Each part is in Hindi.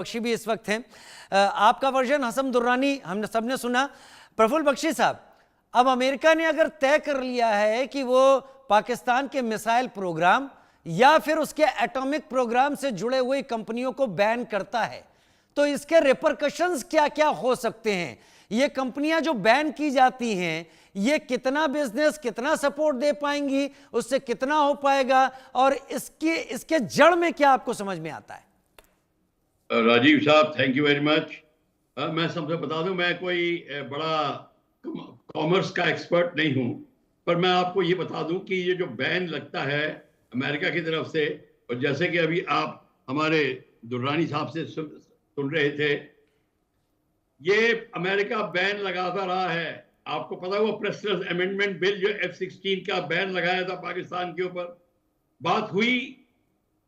बख्शी भी इस वक्त हैं। आपका वर्जन हसन दुर्रानी हमने सबने सुना। प्रफुल्ल बख्शी साहब, अब अमेरिका ने अगर तय कर लिया है कि वो पाकिस्तान के मिसाइल प्रोग्राम या फिर उसके एटॉमिक प्रोग्राम से जुड़े हुए कंपनियों को बैन करता है, तो इसके रिपरकशंस क्या क्या हो सकते हैं? ये कंपनियां जो बैन की जाती हैं, ये कितना बिजनेस, कितना सपोर्ट दे पाएंगी, उससे कितना हो पाएगा, और इसके जड़ में क्या आपको समझ में आता है? राजीव साहब, थैंक यू वेरी मच। मैं सबसे बता दूं, मैं कोई बड़ा कॉमर्स का एक्सपर्ट नहीं हूं, पर मैं आपको ये बता दूं कि ये जो बैन लगता है अमेरिका की तरफ से, और जैसे कि अभी आप हमारे दुर्रानी साहब से सुन रहे थे, ये अमेरिका बैन लगाता रहा है। आपको पता है वो प्रेसिडेंट अमेंडमेंट बिल जो F-16 का बैन लगाया था पाकिस्तान के ऊपर, बात हुई,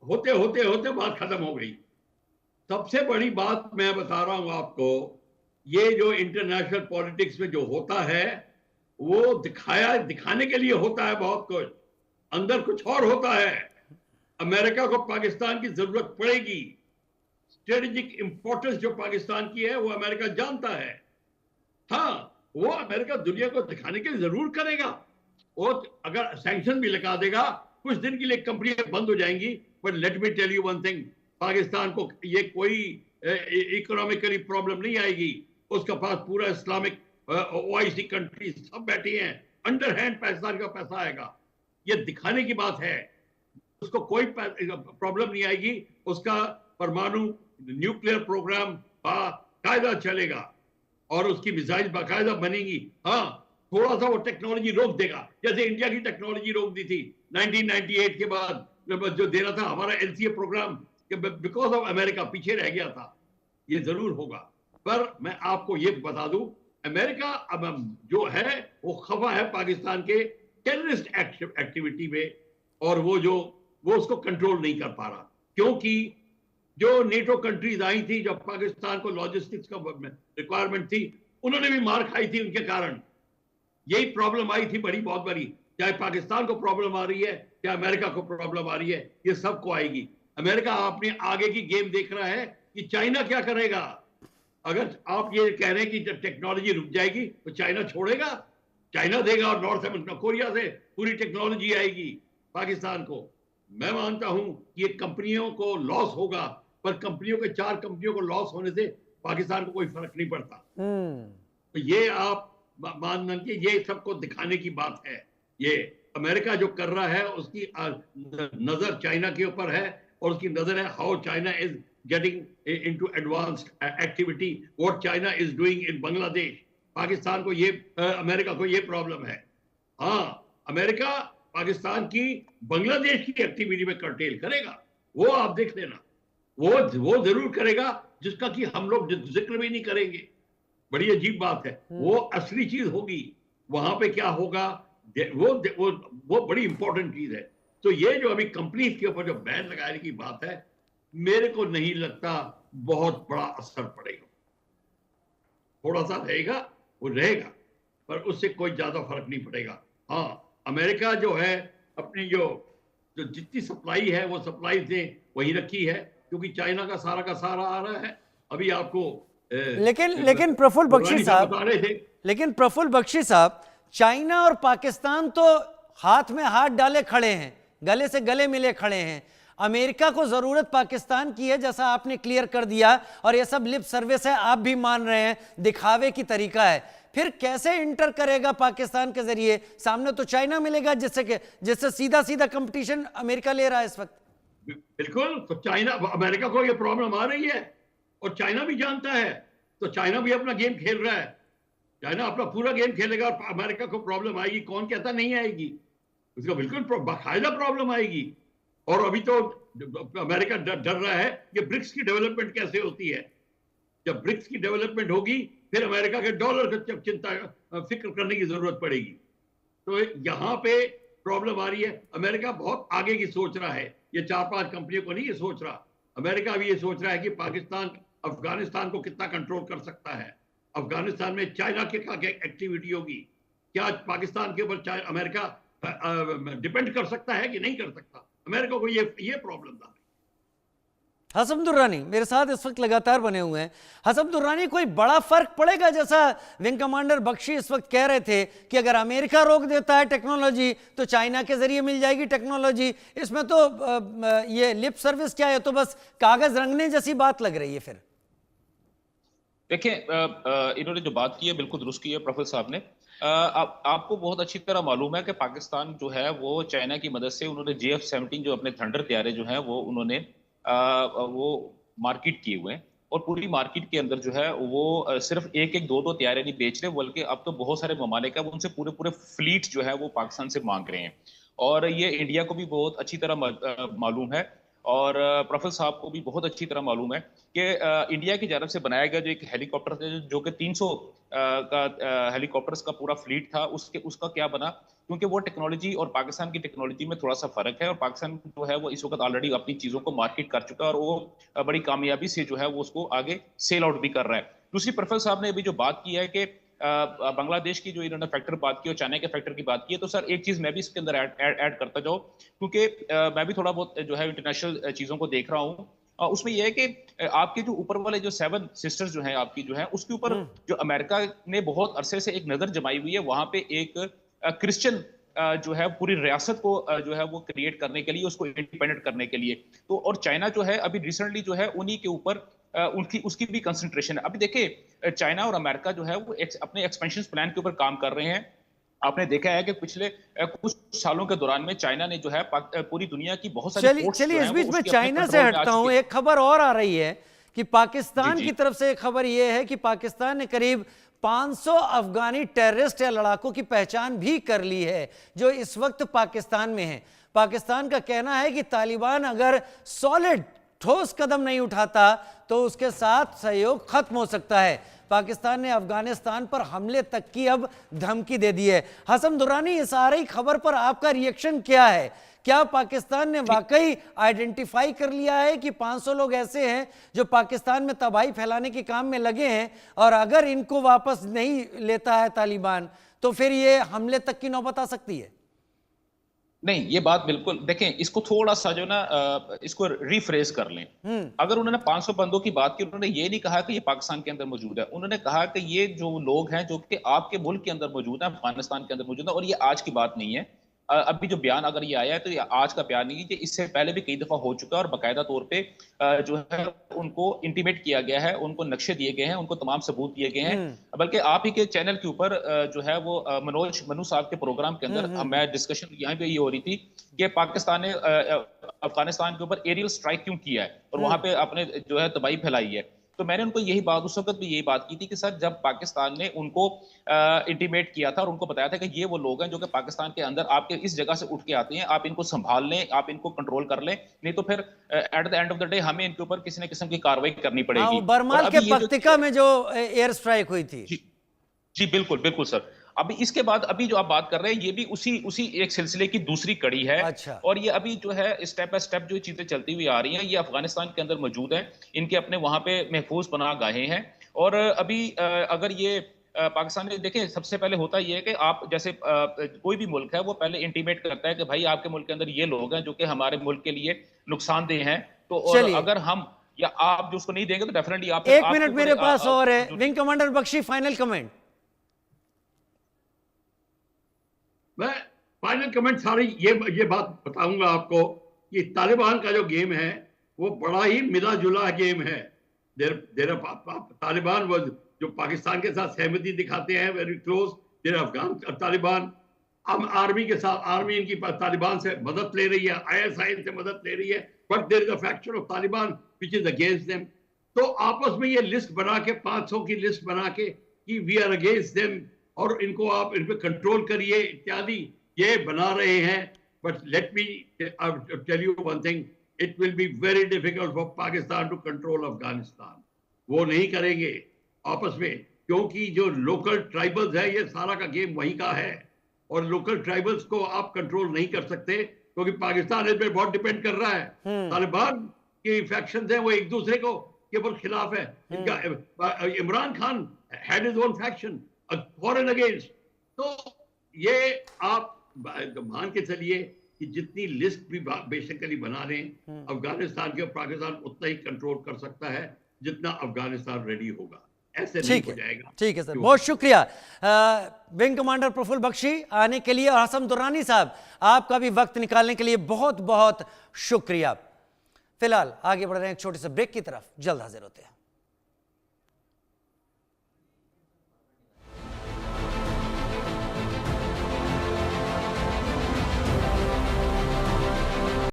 होते होते होते बात खत्म हो गई। सबसे बड़ी बात मैं बता रहा हूं आपको, ये जो इंटरनेशनल पॉलिटिक्स में जो होता है वो दिखाने के लिए होता है, बहुत कुछ अंदर कुछ और होता है। अमेरिका को पाकिस्तान की जरूरत पड़ेगी। स्ट्रेटेजिक इंपॉर्टेंस जो पाकिस्तान की है वो अमेरिका जानता है। हाँ, वो अमेरिका दुनिया को दिखाने के लिए जरूर करेगा। वो अगर सैंक्शन भी लगा देगा, कुछ दिन के लिए कंपनियां बंद हो जाएंगी, but let me tell you one thing, Pakistan को ये कोई इकोनॉमिकली प्रॉब्लम नहीं आएगी। उसके पास पूरा इस्लामिक ओआईसी कंट्रीज सब बैठी हैं, अंडर हैंड पाकिस्तान का पैसा आएगा। ये दिखाने की बात है, उसको कोई प्रॉब्लम नहीं आएगी। उसका परमाणु न्यूक्लियर प्रोग्राम बाकायदा चलेगा और उसकी मिसाइल बाकायदा बनेगी। हाँ, थोड़ा सा वो टेक्नोलॉजी रोक देगा, जैसे इंडिया की टेक्नोलॉजी रोक दी थी 1998 के बाद, जो देना था हमारा LCA programme, because of America पीछे रह गया था। ये जरूर होगा। पर मैं आपको ये बता दूं, अमेरिका अब जो है वो खफा है पाकिस्तान के टेररिस्ट एक्टिविटी में, और वो उसको कंट्रोल नहीं कर पा रहा, क्योंकि जो नेटो कंट्रीज आई थी, जब पाकिस्तान को लॉजिस्टिक्स का रिक्वायरमेंट थी, उन्होंने भी मार खाई थी उनके कारण। यही प्रॉब्लम आई थी बड़ी, बहुत बड़ी। चाहे पाकिस्तान को प्रॉब्लम आ रही है, चाहे अमेरिका को प्रॉब्लम आ रही है, ये सबको आएगी। अमेरिका अपने आगे की गेम देख रहा है कि चाइना क्या करेगा। अगर आप ये कह रहे हैं कि जब टेक्नोलॉजी रुक जाएगी तो चाइना छोड़ेगा? चाइना देगा और नॉर्थ कोरिया से पूरी टेक्नोलॉजी आएगी पाकिस्तान को। मैं मानता हूं कि ये कंपनियों को लॉस होगा, पर कंपनियों के 4 कंपनियों को लॉस होने से पाकिस्तान को कोई फर्क नहीं पड़ता। तो ये आप मान कि ये सबको दिखाने की बात है। ये अमेरिका जो कर रहा है उसकी नजर चाइना के ऊपर है, और उसकी नजर है how China is getting into advanced activity, what China is doing in Bangladesh. Pakistan को ये अमेरिका को ये प्रॉब्लम है। हाँ, अमेरिका पाकिस्तान की बांग्लादेश की एक्टिविटी में कर्टेल करेगा, वो आप देख लेना। वो जरूर करेगा, जिसका कि हम लोग जिक्र भी नहीं करेंगे। बड़ी अजीब बात है, वो असली चीज होगी। वहां पे क्या होगा वो बड़ी इंपॉर्टेंट चीज है। तो ये जो अभी कंपनीज के ऊपर जो बैन लगाने की बात है, मेरे को नहीं लगता बहुत बड़ा असर पड़ेगा। थोड़ा सा रहेगा, वो रहेगा, पर उससे कोई ज्यादा फर्क नहीं पड़ेगा। हाँ, अमेरिका जो है अपनी जो जितनी सप्लाई है वो सप्लाई से वही रखी है, क्योंकि चाइना का सारा आ रहा है। अभी आपको लेकिन प्रफुल्ल बख्शी साहब, चाइना और पाकिस्तान तो हाथ में हाथ डाले खड़े हैं, गले से गले मिले खड़े हैं। अमेरिका को जरूरत पाकिस्तान की है, जैसा आपने क्लियर कर दिया, और ये सब लिप सर्विस है, आप भी मान रहे हैं, दिखावे की तरीका है। फिर कैसे इंटर करेगा पाकिस्तान के जरिए? सामने तो चाइना मिलेगा, जिससे सीधा सीधा कंपटीशन अमेरिका ले रहा है इस वक्त। बिल्कुल, तो चाइना, अमेरिका को ये प्रॉब्लम आ रही है और चाइना भी जानता है, तो चाइना भी अपना गेम खेल रहा है। चाइना अपना पूरा गेम खेलेगा और अमेरिका को प्रॉब्लम आएगी, कौन कहता नहीं आएगी? उसको बिल्कुल बाकायदा प्रॉब्लम आएगी। और अभी तो अमेरिका डर रहा है कि ब्रिक्स की डेवलपमेंट कैसे होती है। जब ब्रिक्स की डेवलपमेंट होगी, फिर अमेरिका के डॉलर की फिक्र करने की जरूरत पड़ेगी। तो यहां पे प्रॉब्लम आ रही है। अमेरिका बहुत आगे की सोच रहा है, ये 4-5 कंपनियों को नहीं ये सोच रहा। अमेरिका भी ये सोच रहा है कि पाकिस्तान अफगानिस्तान को कितना कंट्रोल कर सकता है, अफगानिस्तान में चाइना के क्या एक्टिविटी होगी, क्या पाकिस्तान के ऊपर अमेरिका डिपेंड कर सकता है कि नहीं कर सकता। अमेरिका को ये प्रॉब्लम था। हसन दुर्रानी मेरे साथ इस वक्त लगातार बने हुए हैं। हसन दुर्रानी, कोई बड़ा फर्क पड़ेगा, जैसा विंग कमांडर बख्शी इस वक्त कह रहे थे कि अगर अमेरिका रोक देता है टेक्नोलॉजी तो चाइना के जरिए मिल जाएगी टेक्नोलॉजी, इसमें तो ये लिप सर्विस क्या है, तो बस कागज रंगने जैसी बात लग रही है। फिर देखिए, इन्होंने जो बात की है बिल्कुल दुरुस्त की है प्रोफेसर साहब ने। आपको बहुत अच्छी तरह मालूम है कि पाकिस्तान जो है वो चाइना की मदद से उन्होंने JF-17 जो अपने थंडर तैयारे जो हैं वो उन्होंने वो मार्केट किए हुए हैं, और पूरी मार्केट के अंदर जो है वो सिर्फ एक एक दो दो तैयारे नहीं बेच रहे, बल्कि अब तो बहुत सारे ममालिक है वो उनसे पूरे पूरे फ्लीट जो है वो पाकिस्तान से मांग रहे हैं। और ये इंडिया को भी बहुत अच्छी तरह मालूम है, और प्रोफेसर साहब को भी बहुत अच्छी तरह मालूम है कि इंडिया की जानब से बनाया गया जो एक हेलीकॉप्टर था, जो कि 300 का हेलीकॉप्टर्स का पूरा फ्लीट था, उसका क्या बना, क्योंकि वो टेक्नोलॉजी और पाकिस्तान की टेक्नोलॉजी में थोड़ा सा फर्क है, और पाकिस्तान जो है वो इस वक्त ऑलरेडी अपनी चीज़ों को मार्केट कर चुका है, और वो बड़ी कामयाबी से जो है वो उसको आगे सेल आउट भी कर रहा है। दूसरी, प्रोफेसर साहब ने अभी जो बात की है कि बांग्लादेश की जो इन्होंने फैक्टर बात की और चाइना के फैक्टर की बात की है, तो सर एक चीज मैं भी इसके अंदर ऐड करता जाऊं, क्योंकि मैं भी थोड़ा बहुत जो है इंटरनेशनल चीजों को देख रहा हूं। उसमें यह है कि आपके जो ऊपर वाले जो 7 सिस्टर्स जो हैं आपकी जो है उसके ऊपर जो अमेरिका ने बहुत अरसे से एक नजर जमाई हुई है, वहां पे एक क्रिश्चियन जो है पूरी रियासत को जो है वो क्रिएट करने के लिए, उसको इंडिपेंडेंट करने के लिए, तो और चाइना जो है अभी रिसेंटली जो है उन्हीं के ऊपर उनकी उसकी भी कंसंट्रेशन है। अभी देखिए, चाइना और अमेरिका जो है वो अपने एक्सपेंशन प्लान के ऊपर काम कर रहे हैं। आपने देखा है कि पिछले कुछ सालों के दौरान में चाइना ने जो है पूरी दुनिया की बहुत सारी चलिए इस बीच में चाइना से हटता हूं, एक खबर और आ रही है कि पाकिस्तान की तरफ से एक खबर यह है कि पाकिस्तान ने करीब 500 अफगानी टेररिस्ट या लड़ाकों की पहचान भी कर ली है जो इस वक्त पाकिस्तान में हैं। पाकिस्तान का कहना है कि तालिबान अगर सॉलिड ठोस कदम नहीं उठाता तो उसके साथ सहयोग खत्म हो सकता है। पाकिस्तान ने अफगानिस्तान पर हमले तक की अब धमकी दे दी है। हसन दुर्रानी, इस आ रही खबर पर आपका रिएक्शन क्या है? क्या पाकिस्तान ने वाकई आइडेंटिफाई कर लिया है कि 500 लोग ऐसे हैं जो पाकिस्तान में तबाही फैलाने के काम में लगे हैं, और अगर इनको वापस नहीं लेता है तालिबान तो फिर ये हमले तक की नौबत आ सकती है? नहीं, ये बात बिल्कुल, देखें इसको थोड़ा सा जो ना इसको रिफ्रेज कर लें। अगर उन्होंने 500 बंदों की बात की, उन्होंने ये नहीं कहा कि ये पाकिस्तान के अंदर मौजूद है, उन्होंने कहा कि ये जो लोग हैं जो कि आपके मुल्क के अंदर मौजूद है, अफगानिस्तान के अंदर मौजूद है, और ये आज की बात नहीं है। अभी जो बयान अगर ये आया है तो ये आज का बयान नहीं है, कि इससे पहले भी कई दफा हो चुका है, और बाकायदा तौर पे जो है उनको इंटीमेट किया गया है, उनको नक्शे दिए गए हैं, उनको तमाम सबूत दिए गए हैं। बल्कि आप ही के चैनल के ऊपर जो है वो मनु साहब के प्रोग्राम के अंदर मैं डिस्कशन यहाँ पे ये हो रही थी कि पाकिस्तान ने अफगानिस्तान के ऊपर एरियल स्ट्राइक क्यों किया है और वहां पे अपने जो है तबाही फैलाई है। तो मैंने उनको यही बात, उस वक्त भी यही बात की थी कि सर जब पाकिस्तान ने उनको इंटीमेट किया था और उनको बताया था कि ये वो लोग हैं जो कि पाकिस्तान के अंदर आपके इस जगह से उठ के आते हैं, आप इनको संभाल लें, आप इनको कंट्रोल कर लें, नहीं तो फिर at the end of the day हमें इनके ऊपर किसी न किस्म की कार्रवाई करनी पड़ेगी। बरमाल के पक्तिका में जो एयर स्ट्राइक हुई थी। जी बिल्कुल बिल्कुल सर। अभी इसके बाद अभी जो आप बात कर रहे हैं ये भी उसी एक सिलसिले की दूसरी कड़ी है। अच्छा। और ये अभी जो है स्टेप बाय स्टेप जो चीजें चलती हुई आ रही हैं, ये अफगानिस्तान के अंदर मौजूद है, इनके अपने वहां पे महफूज पनाह गाहें हैं। और अभी अगर ये पाकिस्तान में देखें, सबसे पहले होता यह है कि आप जैसे कोई भी मुल्क है वो पहले इंटीमेट करता है कि भाई आपके मुल्क के अंदर ये लोग हैं जो कि हमारे मुल्क के लिए नुकसानदेह हैं, तो और अगर हम या आप जो उसको नहीं देंगे तो डेफिनेटली आप एक मिनट मेरे पास और है। Wing commander Bakshi, final comment. मैं फाइनल कमेंट सारी ये बात बताऊंगा आपको कि तालिबान का जो गेम है वो बड़ा ही मिला जुला गेम है। तालिबान वो जो पाकिस्तान के साथ सहमति दिखाते हैं वेरी क्लोज, देर अफगान तालिबान आर्मी के साथ, आर्मी इनकी तालिबान से मदद ले रही है, ISI से मदद ले रही है, but there is a faction of Taliban which is against them. तो आपस में ये लिस्ट बना के 500 की लिस्ट बना के कि वी आर अगेंस्ट देम और इनको आप इन पे कंट्रोल करिए इत्यादि ये बना रहे हैं। But let me tell you one thing, it will be very difficult for Pakistan to control Afghanistan. वो नहीं करेंगे आपस में, क्योंकि जो लोकल ट्राइबल्स है ये सारा का गेम वहीं का है, और लोकल ट्राइबल्स को आप कंट्रोल नहीं कर सकते क्योंकि पाकिस्तान इस पे बहुत डिपेंड कर रहा है। तालिबान की फैक्शंस हैं वो एक दूसरे को के ऊपर खिलाफ है। इनका Imran Khan had his own faction for and against. तो ये आप मान के चलिए कि जितनी लिस्ट भी बेसिकली बना लें, अफगानिस्तान के पाकिस्तान उतना ही कंट्रोल कर सकता है जितना अफगानिस्तान रेडी होगा। ऐसे नहीं ठीक हो है, जाएगा। ठीक है सर, बहुत शुक्रिया विंग कमांडर प्रफुल्ल बख्शी आने के लिए, और हसन दुर्रानी साहब आपका भी वक्त निकालने के लिए बहुत बहुत शुक्रिया। फिलहाल आगे बढ़ रहे हैं एक छोटे से ब्रेक की तरफ, जल्द हाजिर होते हैं।